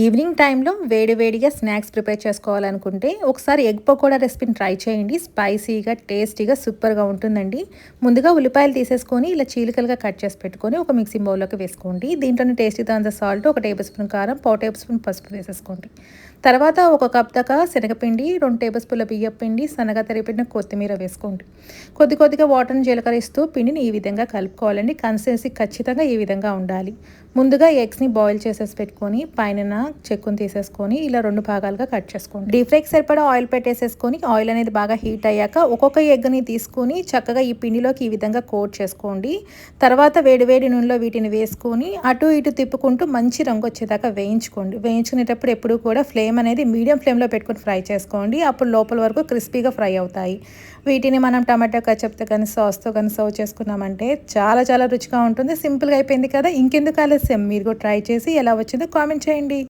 Evening టైంలో వేడివేడిగా snacks prepare చేసుకోవాలనుకుంటే ఒకసారి ఎగ్ పకోడా రెసిపీని ట్రై చేయండి. స్పైసీగా టేస్టీగా సూపర్గా ఉంటుందండి. ముందుగా ఉల్లిపాయలు తీసేసుకొని ఇలా చీలికలుగా కట్ చేసి పెట్టుకొని ఒక మిక్సింగ్ బౌల్లోకి వేసుకోండి. దీంట్లోనే టేస్టీ తగినంత సాల్ట్, 1 టేబుల్ స్పూన్ కారం, 1 టేబుల్ స్పూన్ పసుపు వేసేసుకోండి. తర్వాత 1 కప్ దాకా శనగపిండి, 2 టేబుల్ స్పూన్ల బియ్యం పిండి, సన్నగా తరిగిన కొత్తిమీర వేసుకోండి. కొద్దిగా వాటర్ని జీలకరిస్తూ పిండిని ఈ విధంగా కలుపుకోవాలండి. కన్సిస్టెన్సీ ఖచ్చితంగా ఈ విధంగా ఉండాలి. ముందుగా ఎగ్స్ని బాయిల్ చేసేసి పెట్టుకొని పైన చెక్కుని తీసేసుకొని ఇలా 2 భాగాలుగా కట్ చేసుకోండి. డీప్ ఫ్రైకి సరిపడా ఆయిల్ పెట్టేసేసుకొని ఆయిల్ అనేది బాగా హీట్ అయ్యాక ఒక్కొక్క ఎగ్ని తీసుకొని చక్కగా ఈ పిండిలోకి ఈ విధంగా కోట్ చేసుకోండి. తర్వాత వేడివేడి నూనెలో వీటిని వేసుకొని అటు ఇటు తిప్పుకుంటూ మంచి రంగు వచ్చేదాకా వేయించుకోండి. వేయించుకునేటప్పుడు ఎప్పుడు కూడా ఫ్లేమ్ అనేది మీడియం ఫ్లేమ్లో పెట్టుకొని ఫ్రై చేసుకోండి. అప్పుడు లోపల వరకు క్రిస్పీగా ఫ్రై అవుతాయి. వీటిని మనం టమాటో కచప్తో కానీ సాస్తో కానీ సర్వ్ చేసుకున్నామంటే చాలా రుచిగా ఉంటుంది. సింపుల్గా అయిపోయింది కదా. ఇంకెందుకు ఆలస్యం, మీరు కూడా ట్రై చేసి ఎలా వచ్చిందో కామెంట్ చేయండి.